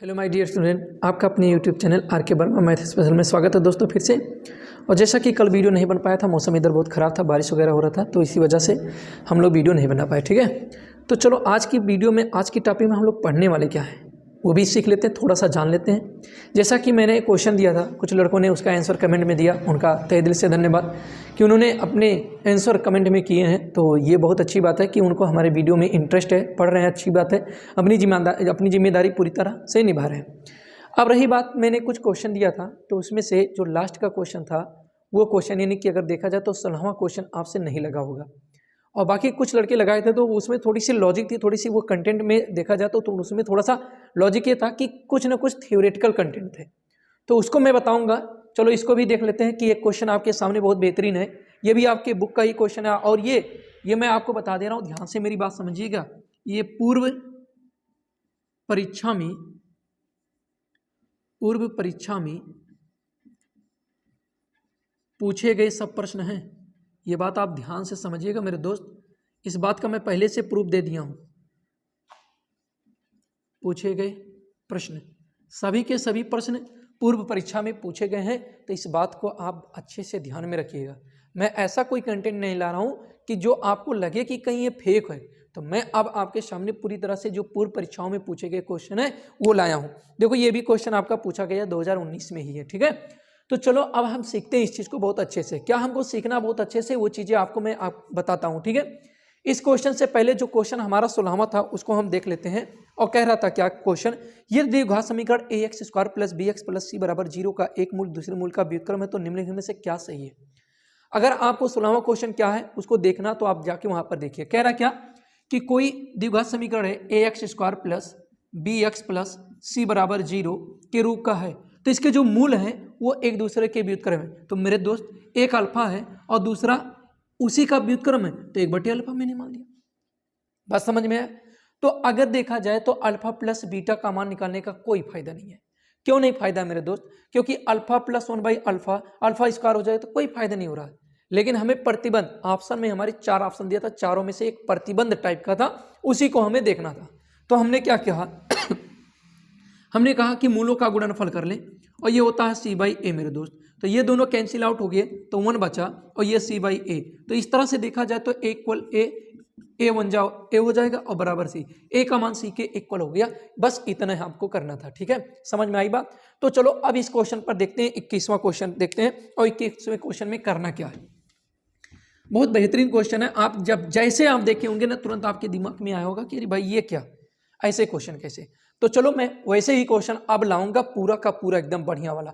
Hello my dear student, आपका अपने YouTube channel are के वर्मा मैथ स्पेशल में स्वागत है दोस्तों फिर से। और जैसा कि कल वीडियो नहीं बन पाया था, मौसम इधर बहुत ख़राब था, बारिश वगैरह हो रहा था, तो इसी वजह से हम लोग वीडियो नहीं बना पाए। ठीक है, तो चलो आज की वीडियो में, आज की टॉपिक में हम लोग पढ़ने वाले क्या है वो भी सीख लेते हैं, थोड़ा सा जान लेते हैं। जैसा कि मैंने क्वेश्चन दिया था, कुछ लड़कों ने उसका आंसर कमेंट में दिया, उनका तहे दिल से धन्यवाद कि उन्होंने अपने आंसर कमेंट में किए हैं। तो ये बहुत अच्छी बात है कि उनको हमारे वीडियो में इंटरेस्ट है, पढ़ रहे हैं, अच्छी बात है, अपनी जिम्मेदारी पूरी तरह से निभा रहे हैं। अब रही बात, मैंने कुछ क्वेश्चन दिया था, तो उसमें से जो लास्ट का क्वेश्चन था वो क्वेश्चन, यानी कि अगर देखा जाए तो 16वां क्वेश्चन आपसे नहीं लगा होगा, और बाकी कुछ लड़के लगाए थे, तो उसमें थोड़ी सी लॉजिक थी, थोड़ी सी वो कंटेंट में देखा जाए तो उसमें थोड़ा सा लॉजिक ये था कि कुछ ना कुछ थियोरेटिकल कंटेंट थे, तो उसको मैं बताऊंगा। चलो इसको भी देख लेते हैं कि एक क्वेश्चन आपके सामने बहुत बेहतरीन है, ये भी आपके बुक का ही क्वेश्चन है, और ये मैं आपको बता दे रहा हूँ, ध्यान से मेरी बात समझिएगा। ये पूर्व परीक्षा में पूछे गए सब प्रश्न हैं। ये बात आप ध्यान से समझिएगा मेरे दोस्त, इस बात का मैं पहले से प्रूफ दे दिया हूं। पूछे गए प्रश्न, सभी के सभी प्रश्न पूर्व परीक्षा में पूछे गए हैं, तो इस बात को आप अच्छे से ध्यान में रखिएगा। मैं ऐसा कोई कंटेंट नहीं ला रहा हूं कि जो आपको लगे कि कहीं ये फेक है, तो मैं अब आपके सामने पूरी तरह से जो पूर्व परीक्षाओं में पूछे गए क्वेश्चन है वो लाया हूं। देखो ये भी क्वेश्चन आपका पूछा गया 2019 में ही है। ठीक है, तो चलो अब हम सीखते हैं इस चीज़ को बहुत अच्छे से। क्या हमको सीखना बहुत अच्छे से, वो चीज़ें आपको मैं बताता हूँ। ठीक है, इस क्वेश्चन से पहले जो क्वेश्चन हमारा 16वां था उसको हम देख लेते हैं। और कह रहा था क्या क्वेश्चन, ये द्विघात समीकरण ax square plus bx plus c बराबर 0 का एक मूल दूसरे मूल का व्युत्क्रम है, तो निम्नलिखित में से क्या सही है। अगर आपको 16वां क्वेश्चन क्या है उसको देखना, तो आप जाके वहां पर देखिए। कह रहा क्या कि कोई द्विघात समीकरण है ax square plus bx plus c बराबर 0 के रूप का है, तो इसके जो मूल हैं वो एक दूसरे के व्युत्क्रम है। तो मेरे दोस्त एक अल्फा है और दूसरा उसी का व्युत्क्रम है, तो 1/अल्फा मैंने मान लिया। बात समझ में आया। तो अगर देखा जाए तो अल्फा प्लस बीटा का मान निकालने का कोई फायदा नहीं है। क्यों नहीं फायदा मेरे दोस्त? क्योंकि अल्फा प्लस 1/अल्फा, अल्फा स्क्वायर हो जाए तो कोई फायदा नहीं हो रहा है। लेकिन हमें प्रतिबंध, ऑप्शन में हमारे 4 ऑप्शन दिया था, चारों में से एक प्रतिबंध टाइप का था, उसी को हमें देखना था। तो हमने क्या कहा हमने कहा कि मूलों का गुणनफल कर लें, और ये होता है c/a मेरे दोस्त। तो ये दोनों कैंसिल आउट हो गए, तो 1 बचा, और ये c/a। तो इस तरह से देखा जाए तो a इक्वल a बन जाओ a हो जाएगा और बराबर c, a का मान c के इक्वल हो गया। बस इतना है आपको करना था। ठीक है, समझ में आई बात? तो चलो अब इस क्वेश्चन पर देखते हैं, 21वां क्वेश्चन देखते हैं, और 21वें क्वेश्चन में करना क्या है। बहुत बेहतरीन क्वेश्चन है। आप जब जैसे आप देखे होंगे ना, तुरंत आपके दिमाग में आया होगा कि अरे भाई ये क्या, ऐसे क्वेश्चन कैसे। तो चलो मैं वैसे ही क्वेश्चन अब लाऊंगा, पूरा का पूरा एकदम बढ़िया वाला।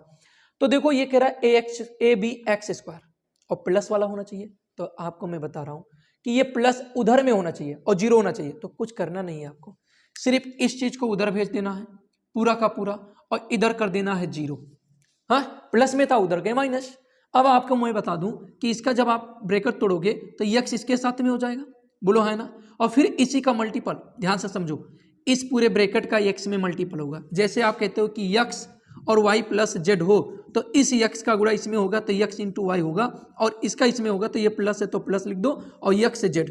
तो देखो ये कह रहा है abx स्क्वायर और प्लस वाला होना चाहिए। तो आपको मैं बता रहा हूं कि ये प्लस उधर में होना चाहिए और 0 होना चाहिए। तो कुछ करना नहीं है आपको, सिर्फ इस चीज को उधर भेज देना है पूरा का पूरा, और इधर कर देना है 0। हाँ, प्लस में था उधर गए माइनस। अब आपको मैं बता दूं कि इसका जब आप ब्रैकेट तोड़ोगे तो x इसके साथ में हो जाएगा, बोलो है ना, और फिर इसी का मल्टीपल, ध्यान से समझो, इस पूरे ब्रैकेट का x में मल्टीपल होगा। जैसे आप कहते हो कि x और y प्लस z हो, तो इस x का गुणा इसमें होगा तो x इंटू वाई होगा, और इसका इसमें होगा तो ये प्लस है तो प्लस लिख दो, और x से z,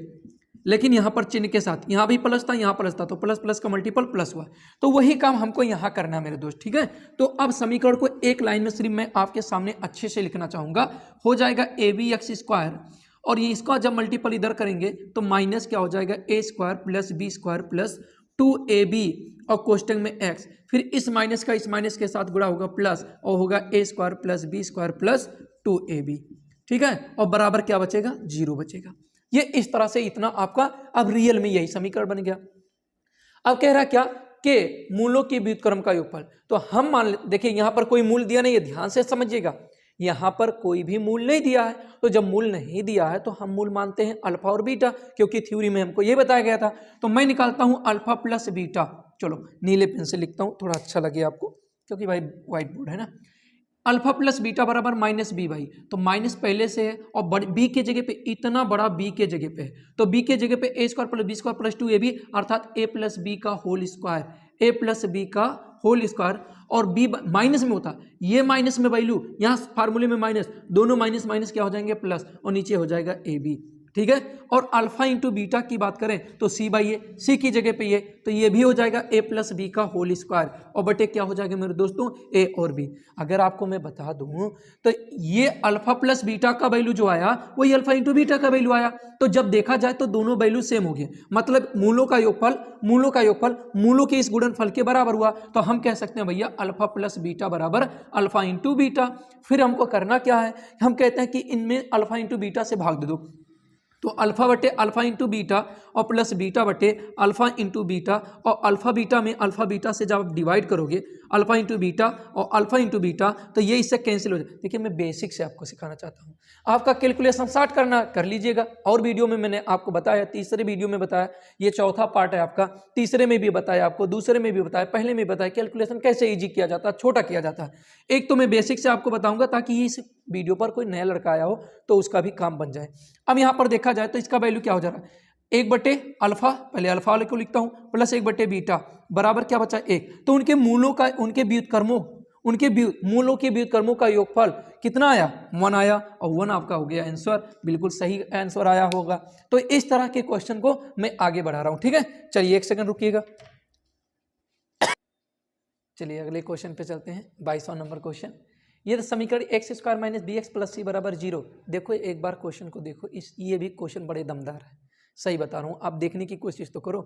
लेकिन यहाँ पर चिन्ह के साथ, यहाँ भी प्लस था यहाँ प्लस था, तो प्लस प्लस का मल्टीपल प्लस हुआ। तो वही काम हमको यहाँ करना है मेरे दोस्त। ठीक है, तो अब समीकरण को एक लाइन में सिर्फ मैं आपके सामने अच्छे से लिखना चाहूंगा। हो जाएगा abx स्क्वायर, और ये इसका जब मल्टीपल इधर करेंगे तो माइनस क्या हो जाएगा, a square plus b square plus 2ab, और कोष्टक में x, फिर इस माइनस का इस माइनस के साथ गुणा होगा प्लस, और होगा a square plus b square plus 2ab। ठीक है, और बराबर क्या बचेगा, 0 बचेगा। ये इस तरह से इतना आपका अब रियल में यही समीकरण बन गया। अब कह रहा क्या कि मूलों के व्युत्क्रम का योगफल। तो हम मान देखिए यहाँ पर कोई मूल दिया नहीं है, ध्यान से समझिएगा, यहाँ पर कोई भी मूल नहीं दिया है। तो जब मूल नहीं दिया है तो हम मूल मानते हैं अल्फा और बीटा, क्योंकि थ्योरी में हमको ये बताया गया था। तो मैं निकालता हूँ अल्फा प्लस बीटा। चलो नीले पेन से लिखता हूँ, थोड़ा अच्छा लगे आपको, क्योंकि भाई व्हाइट बोर्ड है ना। अल्फा प्लस बीटा बराबर माइनस बी भाई, तो माइनस पहले से है, और बी के जगह पे इतना बड़ा बी के जगह पे है, तो बी के जगह पे A square plus B square plus 2ab, अर्थात a प्लस बी का whole square, a plus B का होल स्क्वायर, और b माइनस में होता, ये माइनस में वैल्यू, यहाँ फार्मूले में माइनस, दोनों माइनस माइनस क्या हो जाएंगे, प्लस, और नीचे हो जाएगा ab। ठीक है। और अल्फा इंटू बीटा की बात करें तो सी बाई ए, सी की जगह पे ये, तो ये भी हो जाएगा ए प्लस बी का होल स्क्वायर और बटे क्या हो जाएगा मेरे दोस्तों, ए और बी। अगर आपको मैं बता दूं तो ये अल्फा प्लस बीटा का वैल्यू जो आया वही अल्फा इंटू बीटा का वैल्यू आया, तो जब देखा जाए तो दोनों वैल्यू सेम हो गए, मतलब मूलों का योगफल मूलों के इस गुणनफल के बराबर हुआ, तो हम कह सकते हैं भैया अल्फा प्लस बीटा बराबर अल्फा इंटू बीटा। फिर हमको करना क्या है, हम कहते हैं कि इनमें अल्फा इंटू बीटा से भाग दे दो, तो अल्फा बटे अल्फा इंटू बीटा और प्लस बीटा बटे अल्फा इंटू बीटा, और अल्फा बीटा में अल्फा बीटा से जब आप डिवाइड करोगे अल्फा इंटू बीटा और अल्फा इंटू बीटा, तो ये इससे कैंसिल हो जाए। देखिए मैं बेसिक से आपको सिखाना चाहता हूँ, आपका कैलकुलेशन स्टार्ट करना कर लीजिएगा, और वीडियो में मैंने आपको बताया, तीसरे वीडियो में बताया, ये चौथा पार्ट है आपका, तीसरे में भी बताया आपको, दूसरे में भी बताया, पहले में बताया कैलकुलेशन कैसे ईजी किया जाता है, छोटा किया जाता है। एक तो मैं बेसिक से आपको बताऊंगा ताकि इस वीडियो पर कोई नया लड़का आया हो तो उसका भी काम बन जाए। अब यहाँ पर देखा जाए तो इसका वैल्यू क्या हो जा रहा है, 1 बटे अल्फा, पहले अल्फा वाले को लिखता हूँ, प्लस 1 बटे बीटा बराबर क्या बचा 1, तो उनके मूलों का, उनके व्युत्क्रमों, मूलों के व्युत्क्रमों का योगफल कितना आया, 1 आया, और 1 आपका हो गया आंसर, बिल्कुल सही आंसर आया होगा। तो इस तरह के क्वेश्चन को मैं आगे बढ़ा रहा हूँ, ठीक है। चलिए 1 सेकंड रुकिएगा, चलिए अगले क्वेश्चन पे चलते हैं। 22वां नंबर क्वेश्चन, ये समीकरण x square minus B x plus C बराबर 0। देखो एक बार क्वेश्चन को देखो, ये भी क्वेश्चन बड़े दमदार है, सही बता रहा हूँ, आप देखने की कोशिश तो करो।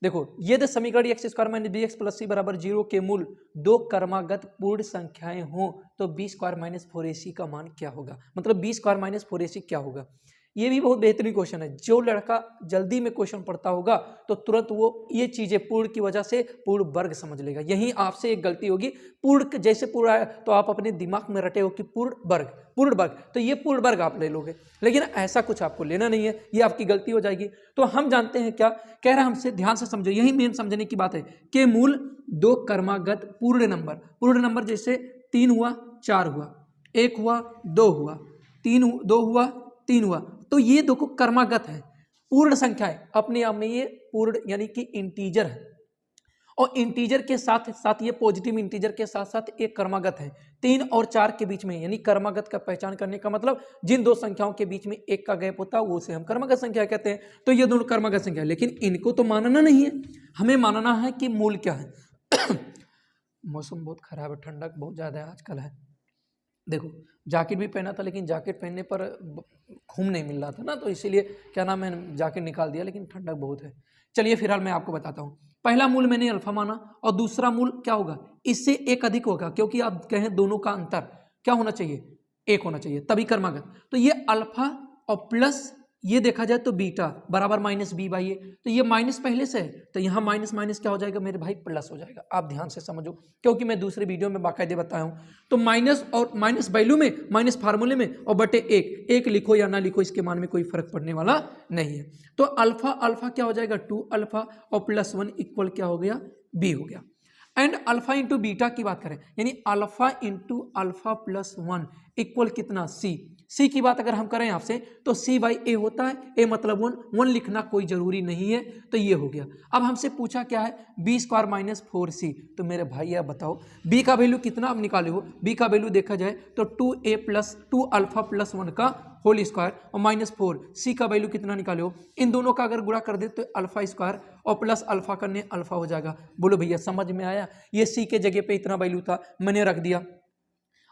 देखो ये समीकरण x square minus B x plus C बराबर 0 के मूल 2 क्रमागत पूर्ण संख्याएं हों तो बी स्क्वायर माइनस 4ac का मान क्या होगा, मतलब बी स्क्वायर माइनस 4ac क्या होगा। ये भी बहुत बेहतरीन क्वेश्चन है, जो लड़का जल्दी में क्वेश्चन पढ़ता होगा तो तुरंत वो ये चीजें पूर्ण की वजह से पूर्ण वर्ग समझ लेगा। यही आपसे एक गलती होगी, पूर्ण जैसे पूर्ण आया तो आप अपने दिमाग में रटे हो कि पूर्ण वर्ग, तो ये पूर्ण वर्ग आप ले लोगे, लेकिन ऐसा कुछ आपको लेना नहीं है, ये आपकी गलती हो जाएगी। तो हम जानते हैं क्या कह रहा है हमसे, ध्यान से समझो, यही मेन समझने की बात है कि मूल 2 क्रमागत पूर्ण नंबर जैसे 3 हुआ, 4 हुआ, 1 हुआ, 2 हुआ, 2 हुआ, 3 हुआ, तो ये दो क्रमागत है, पूर्ण संख्या है, अपने आप में ये पूर्ण यानी कि इंटीजर है, और इंटीजर के साथ साथ ये पॉजिटिव इंटीजर के साथ साथ एक क्रमागत है 3 और 4 के बीच में, यानी क्रमागत का पहचान करने का मतलब जिन दो संख्याओं के बीच में एक का गैप होता है वो उसे हम क्रमागत संख्या कहते हैं। तो ये दोनों क्रमागत संख्या है, लेकिन इनको तो मानना नहीं है, हमें मानना है कि मूल क्या है। मौसम बहुत खराब है, ठंडक बहुत ज़्यादा है आजकल है। देखो जैकेट भी पहना था, लेकिन जैकेट पहनने पर घूम नहीं मिल रहा था ना, तो इसीलिए क्या नाम है जैकेट निकाल दिया, लेकिन ठंडक बहुत है। चलिए फिलहाल मैं आपको बताता हूँ, पहला मूल मैंने अल्फा माना और दूसरा मूल क्या होगा, इससे एक अधिक होगा, क्योंकि आप कहें दोनों का अंतर क्या होना चाहिए, 1 होना चाहिए, तभी क्रमागत। तो ये अल्फा और प्लस ये देखा जाए तो बीटा बराबर माइनस बी बाई ए, तो ये माइनस पहले से है, तो यहाँ माइनस माइनस क्या हो जाएगा मेरे भाई, प्लस हो जाएगा। आप ध्यान से समझो, क्योंकि मैं दूसरे वीडियो में बाकायदे बताया हूँ। तो माइनस और माइनस वैल्यू में, माइनस फार्मूले में, और बटे 1 लिखो या ना लिखो इसके मान में कोई फर्क पड़ने वाला नहीं है। तो अल्फा क्या हो जाएगा 2 अल्फा और प्लस 1 इक्वल क्या हो गया, बी हो गया। एंड अल्फा इंटू बीटा की बात करें, यानी alpha into alpha plus 1 equal कितना, सी की बात अगर हम करें आपसे तो सी बाई ए होता है, ए मतलब 1 लिखना कोई जरूरी नहीं है, तो ये हो गया। अब हमसे पूछा क्या है, बी स्क्वायर माइनस 4c, तो मेरे भाई आप बताओ बी का वैल्यू कितना आप निकाले हो, बी का वैल्यू देखा जाए तो 2 अल्फा प्लस 1 का होल स्क्वायर और माइनस 4, सी का वैल्यू कितना निकाले हो, इन दोनों का अगर गुणा कर दे तो अल्फा स्क्वायर और प्लस अल्फा करने अल्फा हो जाएगा। बोलो भैया समझ में आया, ये सी के जगह पे इतना वैल्यू था मैंने रख दिया।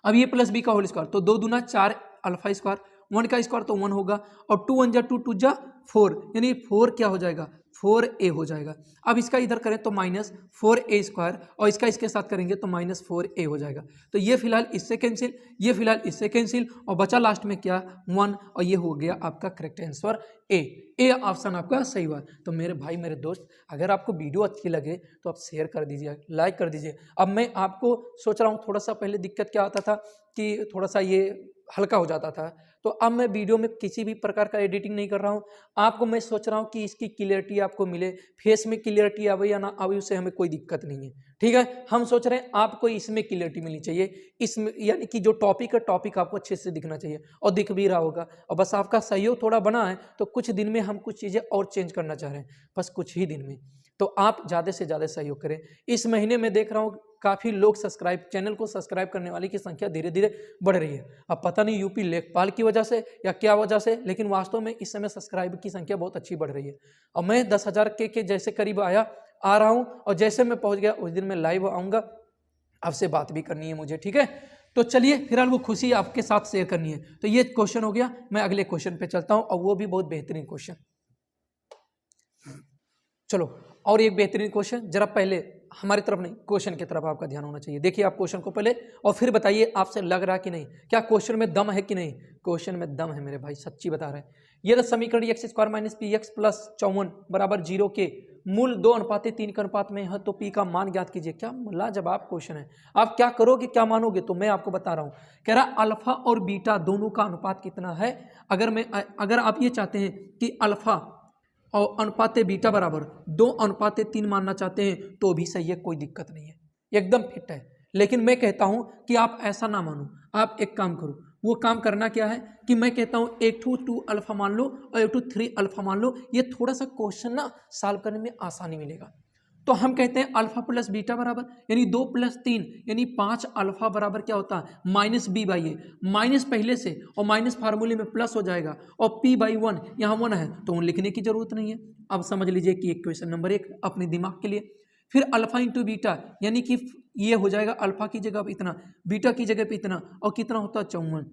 अब ये प्लस बी का होल स्क्वायर, तो 2 दूना 4 अल्फा स्क्वायर, 1 का स्क्वायर तो 1 होगा, और 2 1 जा 2 2 जा 4, यानी 4 क्या हो जाएगा, 4a हो जाएगा। अब इसका इधर करें तो माइनस 4a स्क्वायर, और इसका इसके साथ करेंगे तो माइनस 4a हो जाएगा। तो ये फिलहाल इससे कैंसिल, ये फिलहाल इससे कैंसिल, और बचा लास्ट में क्या 1, और ये हो गया आपका करेक्ट आंसर ए ऑप्शन आपका सही हुआ। तो मेरे भाई मेरे दोस्त, अगर आपको वीडियो अच्छी लगे तो आप शेयर कर दीजिए, लाइक कर दीजिए। अब मैं आपको सोच रहा हूँ, थोड़ा सा पहले दिक्कत क्या आता था कि थोड़ा सा ये हल्का हो जाता था, तो अब मैं वीडियो में किसी भी प्रकार का एडिटिंग नहीं कर रहा हूँ। आपको मैं सोच रहा हूँ कि इसकी क्लियरिटी आपको मिले, फेस में क्लियरिटी आवे या ना आवे उससे हमें कोई दिक्कत नहीं है, ठीक है। हम सोच रहे हैं आपको इसमें क्लियरिटी मिलनी चाहिए, इसमें यानी कि जो टॉपिक है टॉपिक आपको अच्छे से दिखना चाहिए, और दिख भी रहा होगा। और बस आपका सहयोग थोड़ा बना है, तो कुछ दिन में हम कुछ चीज़ें और चेंज करना चाह रहे हैं, बस कुछ ही दिन में। तो आप ज़्यादा से ज़्यादा सहयोग करें। इस महीने में देख रहा हूँ काफ़ी लोग चैनल को सब्सक्राइब करने वाली की संख्या धीरे धीरे बढ़ रही है। अब पता नहीं यूपी लेखपाल की वजह से या क्या वजह से, लेकिन वास्तव में इस समय सब्सक्राइब की संख्या बहुत अच्छी बढ़ रही है। और मैं 10,000 के जैसे करीब आ रहा हूँ, और जैसे मैं पहुँच गया उस दिन मैं लाइव आऊँगा, आपसे बात भी करनी है मुझे, ठीक है। तो चलिए फिलहाल वो खुशी आपके साथ शेयर करनी है। तो ये क्वेश्चन हो गया, मैं अगले क्वेश्चन पे चलता हूँ, और वो भी बहुत बेहतरीन क्वेश्चन। चलो और एक बेहतरीन क्वेश्चन, जरा पहले हमारी तरफ नहीं क्वेश्चन की तरफ आपका ध्यान होना चाहिए। देखिए आप क्वेश्चन को पहले और फिर बताइए आपसे लग रहा कि नहीं, क्या क्वेश्चन में दम है कि नहीं। क्वेश्चन में दम है मेरे भाई, सच्ची बता रहे हैं। ये समीकरण x² - px + 54 = 0 के मूल 2:3 के अनुपात में है, तो p का मान ज्ञात कीजिए। क्या लाजवाब क्वेश्चन है। आप क्या करोगे, क्या मानोगे, तो मैं आपको बता रहा हूँ। कह रहा अल्फा और बीटा दोनों का अनुपात कितना है। अगर आप ये चाहते हैं कि अल्फा और अनुपात बीटा बराबर 2:3 मानना चाहते हैं तो भी सही है, कोई दिक्कत नहीं है, एकदम फिट है। लेकिन मैं कहता हूं कि आप ऐसा ना मानो, आप एक काम करो। वो काम करना क्या है कि मैं कहता हूं 2 अल्फा मान लो और 3 अल्फा मान लो। ये थोड़ा सा क्वेश्चन ना सॉल्व करने में आसानी मिलेगा। तो हम कहते हैं अल्फा प्लस बीटा बराबर यानी 2 + 3 यानी 5 अल्फा बराबर क्या होता है -b/a। माइनस पहले से और माइनस फार्मूले में प्लस हो जाएगा, और p/1 यहाँ 1 है तो 1 लिखने की जरूरत नहीं है। अब समझ लीजिए कि क्वेश्चन नंबर 1 अपने दिमाग के लिए। फिर अल्फा इंटू बीटा यानी कि ये हो जाएगा अल्फा की जगह पर इतना, बीटा की जगह पर इतना, और कितना होता है 54।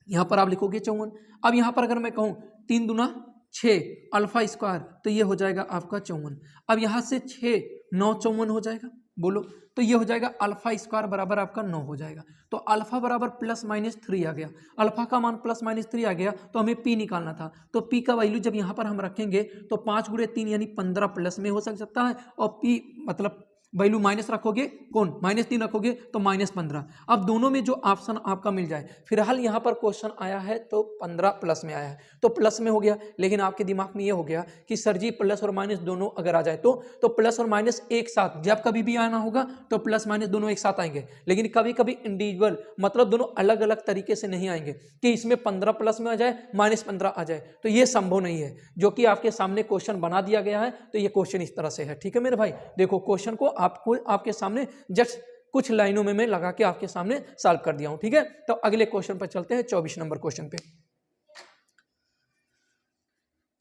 यहाँ पर आप लिखोगे 54। अब यहाँ पर अगर मैं कहूँ 3 दूना 6 अल्फा स्क्वायर तो ये हो जाएगा आपका 54। अब यहाँ से 6 9 54 हो जाएगा, बोलो तो ये हो जाएगा अल्फा स्क्वायर बराबर आपका 9 हो जाएगा। तो अल्फा बराबर +-3 आ गया, अल्फा का मान +-3 आ गया, तो हमें p निकालना था। तो p का वैल्यू जब यहाँ पर हम रखेंगे तो 5 × 3 यानी 15 प्लस में हो सकता है, और p मतलब वैल्यू माइनस रखोगे, कौन -3 रखोगे तो -15। अब दोनों में जो ऑप्शन आपका मिल जाए। फिलहाल यहाँ पर क्वेश्चन आया है तो 15 प्लस में आया है तो प्लस में हो गया, लेकिन आपके दिमाग में ये हो गया कि सर जी प्लस और माइनस दोनों अगर आ जाए तो प्लस और माइनस एक साथ, जब कभी भी आना होगा तो प्लस माइनस दोनों एक साथ आएंगे। लेकिन कभी कभी इंडिविजुअल मतलब दोनों अलग अलग तरीके से नहीं आएंगे कि इसमें 15 प्लस में आ जाए -15 आ जाए, तो ये संभव नहीं है। जो कि आपके सामने क्वेश्चन बना दिया गया है, तो ये क्वेश्चन इस तरह से है। ठीक है मेरे भाई, देखो क्वेश्चन को आपके सामने जस्ट कुछ लाइनों में मैं लगा के आपके सामने सॉल्व कर दिया हूं। ठीक है, तो अगले क्वेश्चन पर चलते हैं, 24 नंबर क्वेश्चन पे।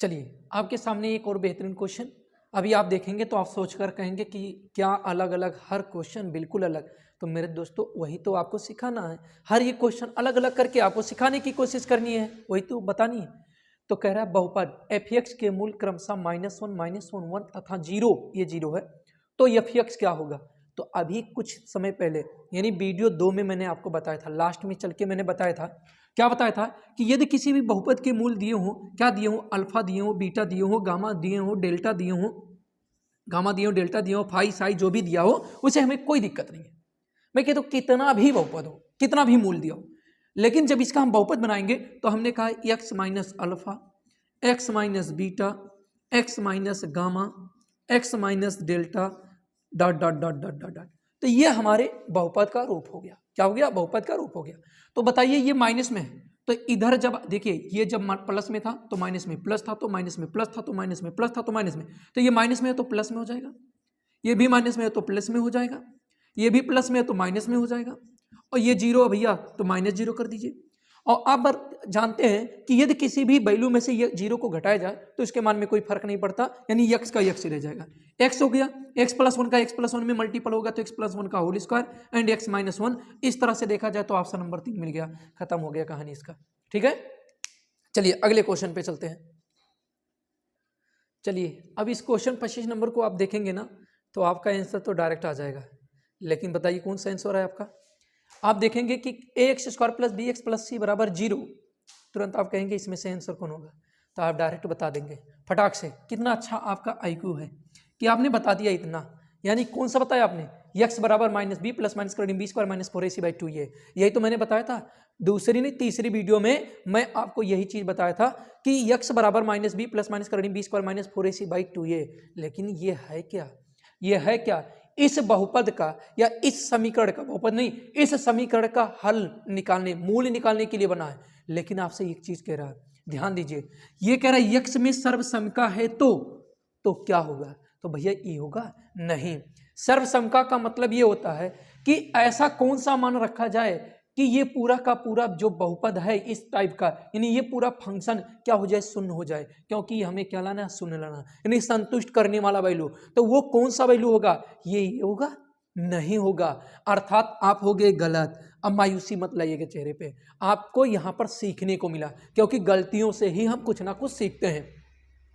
चलिए आपके सामने एक और बेहतरीन क्वेश्चन। अभी आप देखेंगे तो आप सोचकर कहेंगे कि क्या अलग अलग, हर क्वेश्चन बिल्कुल अलग। तो मेरे दोस्तों वही तो आपको सिखाना है, हर एक क्वेश्चन अलग अलग करके आपको सिखाने की कोशिश करनी है, वही तो बतानी है। तो कह रहा है बहुपद f(x) के मूल क्रमशः -1 -1 तथा 0, ये 0 है, तो f(x) क्या होगा। तो अभी कुछ समय पहले यानी वीडियो 2 में मैंने आपको बताया था, लास्ट में चल के मैंने बताया था, क्या बताया था कि यदि किसी भी बहुपद के मूल दिए हों, क्या दिए हों, अल्फा दिए हों, बीटा दिए हों, गामा दिए हों, डेल्टा दिए हों, गामा दिए हों, डेल्टा दिए हों, फाई साई जो भी दिया हो, उसे हमें कोई दिक्कत नहीं है। मैं कहता हूँ कितना भी बहुपद हो, कितना भी मूल दिया हो, लेकिन जब इसका हम बहुपद बनाएंगे तो हमने कहा x minus alpha, x minus beta, x minus gamma, x minus delta dot dot dot dot dot dot. तो ये हमारे बहुपद का रूप हो गया। क्या हो गया, बहुपद का रूप हो गया। तो बताइए ये माइनस में है, तो इधर जब देखिए ये जब प्लस में था तो माइनस में, प्लस था तो माइनस में, प्लस था तो माइनस में, प्लस था तो माइनस में, तो ये माइनस में है तो प्लस में हो जाएगा, ये भी माइनस में है तो प्लस में हो जाएगा, ये भी प्लस में है तो माइनस में हो जाएगा, और ये 0 भैया तो -0 कर दीजिए। और आप जानते हैं कि यदि किसी भी वैल्यू में से ये 0 को घटाया जाए तो इसके मान में कोई फर्क नहीं पड़ता, यानी x का x ही रह जाएगा। x हो गया, x + 1 का x + 1 में मल्टीपल होगा तो x + 1 का होल स्क्वायर एंड x - 1। इस तरह से देखा जाए तो ऑप्शन नंबर 3 मिल गया, खत्म हो गया कहानी इसका। ठीक है, चलिए अगले क्वेश्चन पे चलते हैं। चलिए अब इस क्वेश्चन 25 नंबर को आप देखेंगे ना तो आपका आंसर तो डायरेक्ट आ जाएगा, लेकिन बताइए कौन सा आंसर है आपका। आप देखेंगे कि ax² + bx + c = 0, तुरंत आप कहेंगे इसमें से आंसर कौन होगा, तो आप डायरेक्ट बता देंगे फटाक से। कितना अच्छा आपका IQ है कि आपने बता दिया इतना, यानी कौन सा बताया आपने, x = -b + -b² - 4ac/2 यही तो मैंने बताया था। दूसरी नहीं तीसरी वीडियो में मैं आपको यही चीज बताया था कि x = -b + -b² - 4ac/2। लेकिन ये है क्या, ये है क्या, इस बहुपद का या इस समीकरण का, बहुपद नहीं, इस समीकरण का हल निकालने, मूल निकालने के लिए बना है। लेकिन आपसे एक चीज कह रहा है, ध्यान दीजिए, ये कह रहा है x में सर्वसम का है तो क्या होगा। तो भैया ये होगा नहीं। सर्वसमका का मतलब ये होता है कि ऐसा कौन सा मान रखा जाए कि ये पूरा का पूरा जो बहुपद है इस टाइप का, यानी ये पूरा फंक्शन क्या हो जाए, शून्य हो जाए, क्योंकि हमें क्या लाना है, शून्य लाना, यानी संतुष्ट करने वाला वैल्यू। तो वो कौन सा वैल्यू होगा, ये होगा, नहीं होगा। अर्थात आप हो गए गलत। अब मायूसी मत लाइएगा चेहरे पे, आपको यहाँ पर सीखने को मिला, क्योंकि गलतियों से ही हम कुछ ना कुछ सीखते हैं।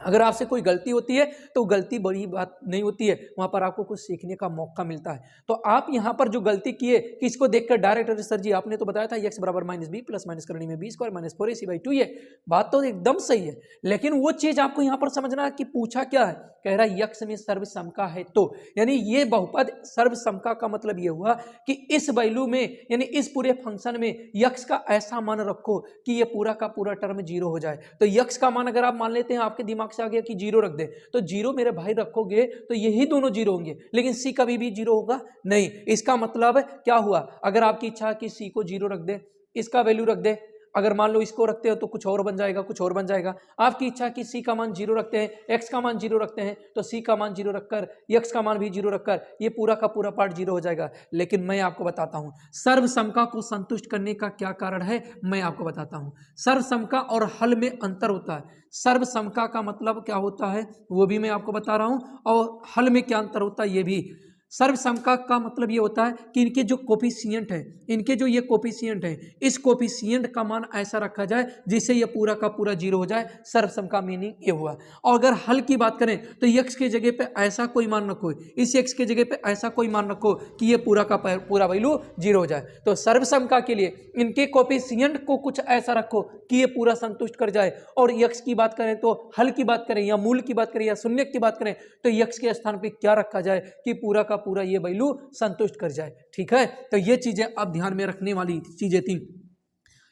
अगर आपसे कोई गलती होती है तो गलती बड़ी बात नहीं होती है, वहां पर आपको कुछ सीखने का मौका मिलता है। तो आप यहां पर जो गलती किए कि इसको देखकर डायरेक्ट सर जी आपने तो बताया था x बराबर -b प्लस माइनस करने में b स्क्वायर माइनस 4ac/2, ये बात तो एकदम सही है, लेकिन वो चीज आपको यहां पर समझना है कि पूछा क्या है, कह रहा है यक्ष में सर्वसमका है। तो यानी ये बहुपद सर्वसमका का मतलब ये हुआ कि इस वैल्यू में, यानी इस पूरे फंक्शन में यक्ष का ऐसा मान रखो कि ये पूरा का पूरा टर्म 0 हो जाए। तो यक्ष का मान अगर आप मान लेते हैं, आपके दिमाग से आ गया कि 0 रख दे, तो 0 मेरे भाई रखोगे तो यही दोनों 0 होंगे, लेकिन सी कभी भी 0 होगा नहीं। इसका मतलब क्या हुआ, अगर आपकी इच्छा कि सी को 0 रख दे, इसका वैल्यू रख दे, अगर मान लो इसको रखते हो तो कुछ और बन जाएगा, कुछ और बन जाएगा। आपकी इच्छा कि सी का मान 0 रखते हैं, एक्स का मान 0 रखते हैं, तो सी का मान 0 रखकर एक्स का मान भी 0 रखकर ये पूरा का पूरा पार्ट 0 हो जाएगा। लेकिन मैं आपको बताता हूं सर्वसमका को संतुष्ट करने का क्या कारण है, मैं आपको बताता हूं। सर्वसमका और हल में अंतर होता है। सर्वसमका का मतलब क्या होता है वो भी मैं आपको बता रहा हूं, और हल में क्या अंतर होता है ये भी। सर्वसमका का मतलब ये होता है कि इनके जो कोफिशिएंट है, इनके जो ये कोफिशिएंट है, इस कोफिशिएंट का मान ऐसा रखा जाए जिससे ये पूरा का पूरा 0 हो जाए। सर्वसमका मीनिंग ये हुआ। और अगर हल की बात करें तो x के जगह पे ऐसा कोई मान रखो, इस x के जगह पे ऐसा कोई मान रखो कि ये पूरा का पूरा वैल्यू 0 हो जाए। तो सर्वसमका के लिए इनके कोफिशिएंट को कुछ ऐसा रखो कि ये पूरा संतुष्ट कर जाए। और x की बात करें तो हल की बात करें या मूल की बात करें या शून्य की बात करें तो x के स्थान पर क्या रखा जाए कि पूरा का पूरा ये वैल्यू संतुष्ट कर जाए। ठीक है, तो ये चीजें अब ध्यान में रखने वाली चीजें थी।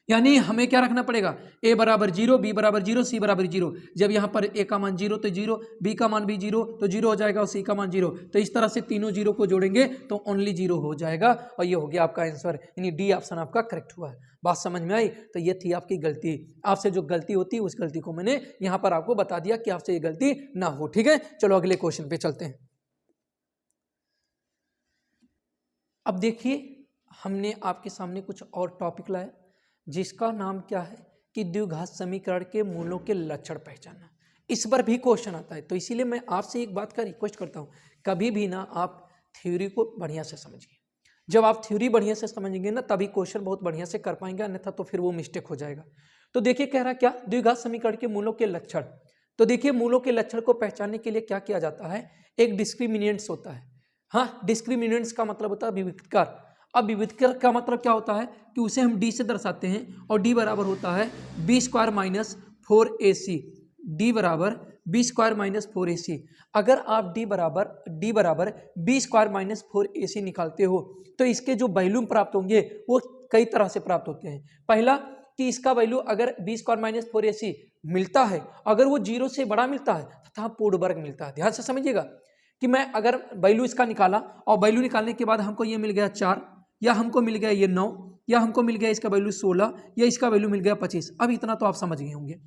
यानी हमें क्या रखना पड़ेगा, a बराबर 0, b बराबर 0, c बराबर 0। जब यहाँ पर a का मान 0 तो 0, b का मान भी 0 तो 0 हो जाएगा, और c का मान 0। तो इस तरह से तीनों 0 को जोड़ेंगे तो ओनली 0 हो जाएगा, और ये हो गया आपका आंसर, यानी डी ऑप्शन आपका करेक्ट हुआ है। बात समझ में आई? तो ये थी आपकी गलती। आपसे जो गलती होती है उस गलती को मैंने यहाँ पर आपको बता दिया कि आपसे ये गलती ना हो। ठीक है, चलो अगले क्वेश्चन पे चलते हैं। अब देखिए, हमने आपके सामने कुछ और टॉपिक लाया जिसका नाम क्या है कि द्विघात समीकरण के मूलों के लक्षण पहचानना। इस पर भी क्वेश्चन आता है, तो इसीलिए मैं आपसे एक बात का रिक्वेस्ट करता हूँ, कभी भी ना आप थ्योरी को बढ़िया से समझिए। जब आप थ्योरी बढ़िया से समझेंगे ना तभी क्वेश्चन बहुत बढ़िया से कर पाएंगे, अन्यथा तो फिर वो मिस्टेक हो जाएगा। तो देखिए कह रहा क्या, द्विघात समीकरण के मूलों के लक्षण। तो देखिए मूलों के लक्षण को पहचानने के लिए क्या किया जाता है, एक डिस्क्रिमिनेंट्स होता है। हाँ, डिस्क्रिमिनेंट्स का मतलब होता है विविधकर। अब विविधकर का मतलब क्या होता है कि उसे हम डी से दर्शाते हैं, और डी बराबर होता है b square minus 4ac। D बराबर बी स्क्वायर माइनस 4ac। अगर आप डी बराबर बी स्क्वायर माइनस 4ac निकालते हो तो इसके जो वैल्यू प्राप्त होंगे वो कई तरह से प्राप्त होते हैं। पहला कि इसका वैल्यू अगर बी स्क्वायर माइनस 4ac मिलता है, अगर वो 0 से बड़ा मिलता है तथा पूर्ण वर्ग मिलता है। ध्यान से समझिएगा कि मैं अगर वैल्यू इसका निकाला और वैल्यू निकालने के बाद हमको ये मिल गया 4, या हमको मिल गया ये 9, या हमको मिल गया इसका वैल्यू 16, या इसका वैल्यू मिल गया 25। अब इतना तो आप समझ गए होंगे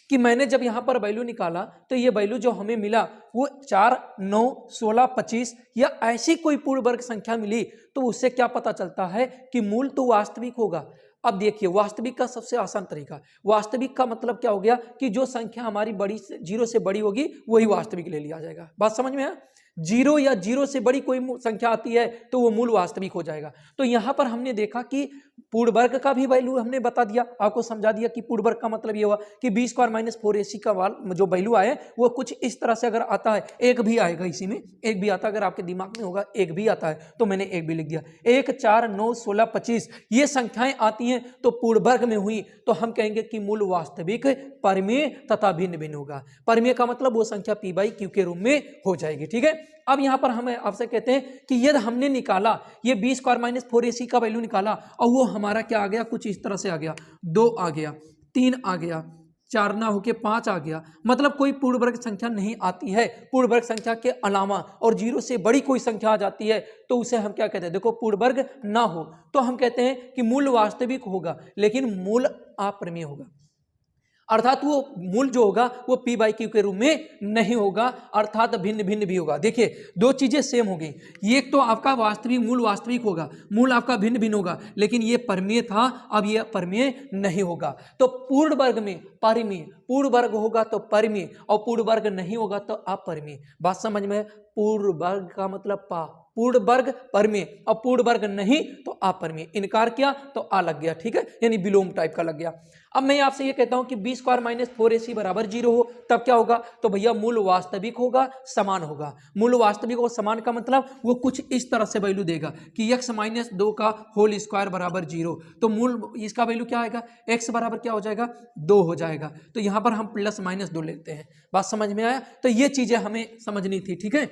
कि मैंने जब यहाँ पर वैल्यू निकाला तो ये वैल्यू जो हमें मिला वो 4, 9, 16, 25 या ऐसी कोई पूर्ण वर्ग संख्या मिली, तो उससे क्या पता चलता है कि मूल तो वास्तविक होगा। अब देखिए वास्तविक का सबसे आसान तरीका, वास्तविक का मतलब क्या हो गया कि जो संख्या हमारी बड़ी 0 से बड़ी होगी वही वास्तविक ले लिया जाएगा। बात समझ में है? 0 या 0 से बड़ी कोई संख्या आती है तो वो मूल वास्तविक हो जाएगा। तो यहाँ पर हमने देखा कि पूर्ण वर्ग का भी वैल्यू हमने बता दिया, आपको समझा दिया कि पूर्ण वर्ग का मतलब ये हुआ कि बी स्क्वायर माइनस 4ac का जो वैल्यू आए वो कुछ इस तरह से अगर आता है, एक भी आएगा, इसी में एक भी आता है, अगर आपके दिमाग में होगा एक भी आता है तो मैंने एक भी लिख दिया। 1, 4, 9, 16, 25 ये संख्याएं आती हैं तो पूर्ण वर्ग में हुई तो हम कहेंगे कि मूल वास्तविक परिमेय तथा भिन्न भिन्न होगा। परिमेय का मतलब वो संख्या p/q के रूप में हो जाएगी। ठीक है, अब यहां पर हम आपसे कहते हैं कि यदि हमने निकाला ये बी स्क्वायर माइनस 4ac का वैल्यू निकाला और वो हमारा क्या आ गया, कुछ इस तरह से आ गया, 2 आ गया, 3 आ गया, 4 ना होके 5 आ गया, मतलब कोई पूर्ण वर्ग संख्या नहीं आती है पूर्ण वर्ग संख्या के अलावा, और 0 से बड़ी कोई संख्या आ जाती है तो उसे हम क्या कहते हैं, देखो पूर्ण वर्ग ना हो तो हम कहते हैं कि मूल वास्तविक होगा लेकिन मूल अपरिमेय होगा। अर्थात वो मूल जो होगा वो पी बाई क्यू के रूप में नहीं होगा, अर्थात भिन्न भिन्न भी होगा। देखिए दो चीजें सेम हो गई, ये तो आपका वास्तविक मूल वास्तविक होगा, मूल आपका भिन्न भिन्न होगा, लेकिन ये परमेय था, अब ये परमेय नहीं होगा। तो पूर्ण वर्ग में परिमेय, पूर्ण वर्ग होगा तो परिमेय, और पूर्ण वर्ग नहीं होगा तो अपरिमेय। बात समझ में? पूर्ण वर्ग का मतलब पूर्ण वर्ग परमेय, और पूर्ण वर्ग नहीं तो अपरिमेय। इनकार किया तो आ लग गया, ठीक है, यानी विलोम टाइप का लग गया। अब मैं आपसे ये कहता हूं कि बी स्क्वायर माइनस 4ac बराबर 0 हो, तब क्या होगा? तो भैया मूल वास्तविक होगा, समान होगा। मूल वास्तविक और समान का मतलब वो कुछ इस तरह से वैल्यू देगा कि x माइनस 2 का होल स्क्वायर बराबर 0, तो मूल इसका वैल्यू क्या आएगा? x बराबर क्या हो जाएगा? 2 हो जाएगा। तो यहां पर हम प्लस माइनस 2 लेते हैं। बात समझ में आया? तो ये चीजें हमें समझनी थी, ठीक है।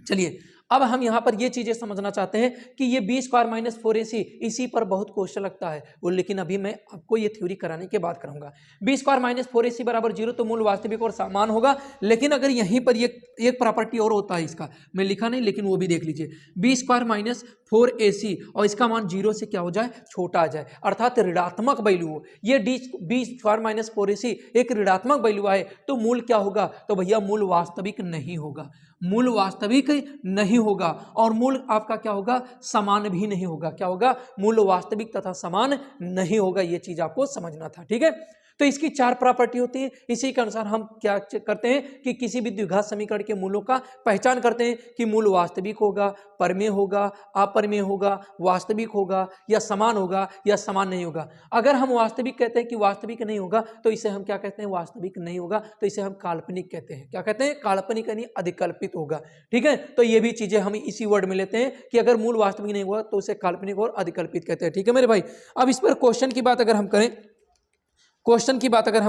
चलिए अब हम यहाँ पर ये चीजें समझना चाहते हैं कि ये बी स्क्वायर माइनस 4ac, इसी पर बहुत क्वेश्चन लगता है वो, लेकिन अभी मैं आपको ये थ्योरी कराने के बाद करूंगा। बी स्क्वायर माइनस 4ac बराबर 0 तो मूल वास्तविक और समान होगा, लेकिन अगर यहीं पर ये एक प्रॉपर्टी और होता है, इसका मैं लिखा नहीं लेकिन वो भी देख लीजिए। बी स्क्वायर माइनस 4ac और इसका मान 0 से क्या हो जाए? छोटा आ जाए, अर्थात ऋणात्मक वैल्यू हो। ये बी स्क्वायर माइनस 4ac एक ऋणात्मक वैल्यू आए तो मूल क्या होगा? तो भैया मूल वास्तविक नहीं होगा, मूल वास्तविक नहीं होगा, और मूल आपका क्या होगा? समान भी नहीं होगा। क्या होगा? मूल वास्तविक तथा समान नहीं होगा। ये चीज आपको समझना था, ठीक है। तो इसकी 4 प्रॉपर्टी होती है, इसी के अनुसार हम क्या करते हैं कि किसी भी द्विघात समीकरण के मूलों का पहचान करते हैं कि मूल वास्तविक होगा, परमेय होगा, अपरमेय होगा, वास्तविक होगा या समान होगा या समान नहीं होगा। अगर हम वास्तविक कहते हैं कि वास्तविक नहीं होगा तो इसे हम क्या कहते हैं? वास्तविक नहीं होगा, तो इसे हम काल्पनिक कहते हैं। क्या कहते हैं? काल्पनिक यानी अधिकल्पित होगा, ठीक है। तो ये भी चीजें हम इसी वर्ड में लेते हैं कि अगर मूल वास्तविक नहीं हुआ तो उसे काल्पनिक और अधिकल्पित कहते हैं, ठीक है मेरे भाई। अब इस पर क्वेश्चन की बात अगर हम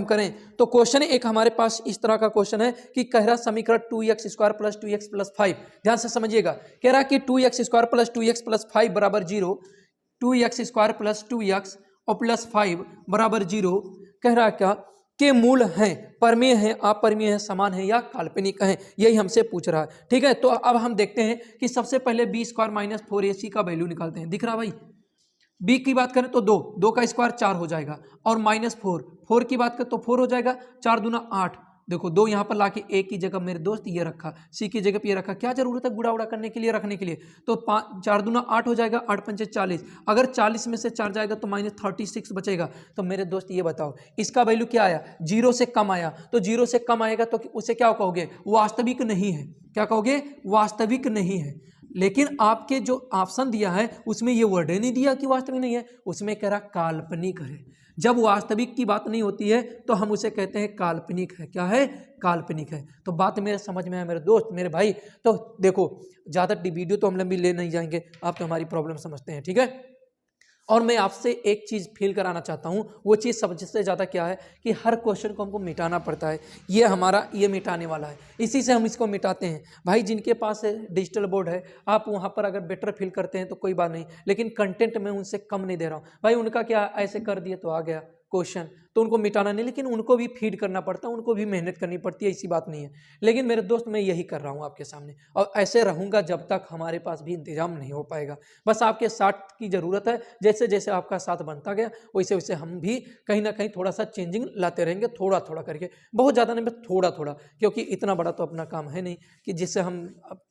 करें, तो क्वेश्चन एक हमारे पास इस तरह का क्वेश्चन है कि कह रहा समीकरण 2x square plus 2x plus 5, ध्यान से समझिएगा। कह रहा कि 2x square plus 2x plus 5 बराबर 0, 2x स्क्वायर प्लस 2x और प्लस 5 बराबर 0 कह रहा क्या के मूल हैं, परमेय हैं, अपरमेय हैं, समान हैं या काल्पनिक हैं, यही हमसे पूछ रहा है, ठीक है। तो अब हम देखते हैं कि सबसे पहले बी स्क्वायर माइनस 4ac का वैल्यू निकालते हैं। दिख रहा भाई? बी की बात करें तो 2 का स्क्वायर 4 हो जाएगा, और माइनस 4 की बात करें तो 4 हो जाएगा, 4 दूना 8। देखो 2 यहाँ पर लाके ए की जगह मेरे दोस्त ये रखा, सी की जगह पे ये रखा, क्या जरूरत है गुड़ा उड़ा करने के लिए, रखने के लिए। तो 4 दूना 8 हो जाएगा, 8 पंचे 40, अगर 40 में से 4 जाएगा तो माइनस 36 बचेगा। तो मेरे दोस्त ये बताओ इसका वैल्यू क्या आया? 0 से कम आया, तो 0 से कम आएगा तो उसे क्या कहोगे? वास्तविक नहीं है। क्या कहोगे? वास्तविक नहीं है। लेकिन आपके जो ऑप्शन दिया है उसमें ये वर्ड ही नहीं दिया कि वास्तविक नहीं है, उसमें कह रहा काल्पनिक है। जब वास्तविक की बात नहीं होती है तो हम उसे कहते हैं काल्पनिक है। क्या है? काल्पनिक है। तो बात मेरे समझ में है मेरे दोस्त, मेरे भाई। तो देखो ज़्यादा वीडियो तो हम लंबी ले नहीं जाएंगे, आप तो हमारी प्रॉब्लम समझते हैं, ठीक है। और मैं आपसे एक चीज़ फील कराना चाहता हूँ, वो चीज़ सबसे ज़्यादा क्या है कि हर क्वेश्चन को हमको मिटाना पड़ता है। ये हमारा ये मिटाने वाला है, इसी से हम इसको मिटाते हैं। भाई जिनके पास डिजिटल बोर्ड है, आप वहाँ पर अगर बेटर फील करते हैं तो कोई बात नहीं, लेकिन कंटेंट मैं उनसे कम नहीं दे रहा हूँ। भाई उनका क्या, ऐसे कर दिए तो आ गया क्वेश्चन, तो उनको मिटाना नहीं, लेकिन उनको भी फीड करना पड़ता है, उनको भी मेहनत करनी पड़ती है, ऐसी बात नहीं है। लेकिन मेरे दोस्त मैं यही कर रहा हूँ आपके सामने, और ऐसे रहूँगा जब तक हमारे पास भी इंतजाम नहीं हो पाएगा। बस आपके साथ की ज़रूरत है, जैसे जैसे आपका साथ बनता गया वैसे वैसे हम भी कहीं ना कहीं थोड़ा सा चेंजिंग लाते रहेंगे, थोड़ा थोड़ा करके, बहुत ज़्यादा नहीं, बस थोड़ा थोड़ा, क्योंकि इतना बड़ा तो अपना काम है नहीं कि जिससे हम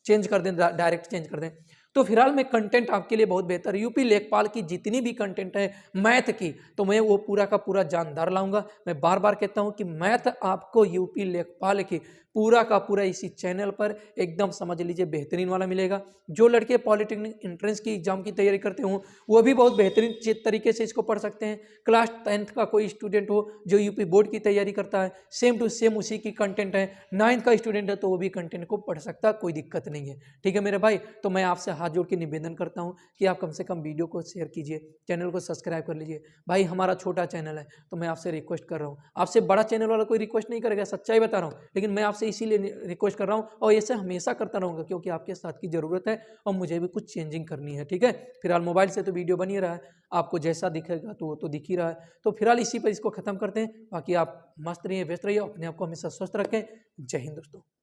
चेंज कर दें, डायरेक्ट चेंज कर दें। तो फिलहाल मैं कंटेंट आपके लिए बहुत बेहतर, यूपी लेखपाल की जितनी भी कंटेंट है मैथ की, तो मैं वो पूरा का पूरा जानदार लाऊंगा। मैं बार बार कहता हूं कि मैथ आपको यूपी लेखपाल की पूरा का पूरा इसी चैनल पर एकदम समझ लीजिए बेहतरीन वाला मिलेगा। जो लड़के पॉलिटेक्निक एंट्रेंस की एग्जाम की तैयारी करते हो वो भी बहुत बेहतरीन तरीके से इसको पढ़ सकते हैं। क्लास 10th का कोई स्टूडेंट हो जो यूपी बोर्ड की तैयारी करता है, सेम टू सेम उसी की कंटेंट है। 9th का स्टूडेंट है तो वो भी कंटेंट को पढ़ सकता है, कोई दिक्कत नहीं है, ठीक है मेरे भाई। तो मैं आपसे हाथ जोड़ के निवेदन करता हूँ कि आप कम से कम वीडियो को शेयर कीजिए, चैनल को सब्सक्राइब कर लीजिए। भाई हमारा छोटा चैनल है तो मैं आपसे रिक्वेस्ट कर रहा हूँ, आपसे बड़ा चैनल वाला कोई रिक्वेस्ट नहीं करेगा, सच्चाई बता रहा हूँ, लेकिन मैं आपसे इसीलिए रिक्वेस्ट कर रहा हूँ और ऐसे हमेशा करता रहूँगा क्योंकि आपके साथ की ज़रूरत है और मुझे भी कुछ चेंजिंग करनी है, ठीक है। फिलहाल मोबाइल से तो वीडियो बन ही रहा है, आपको जैसा दिखेगा तो वो तो दिख ही रहा है। तो फिलहाल इसी पर इसको ख़त्म करते हैं, बाकी आप मस्त रहिए, व्यस्त रहिए, अपने आप को हमेशा स्वस्थ रखें। जय हिंद दोस्तों।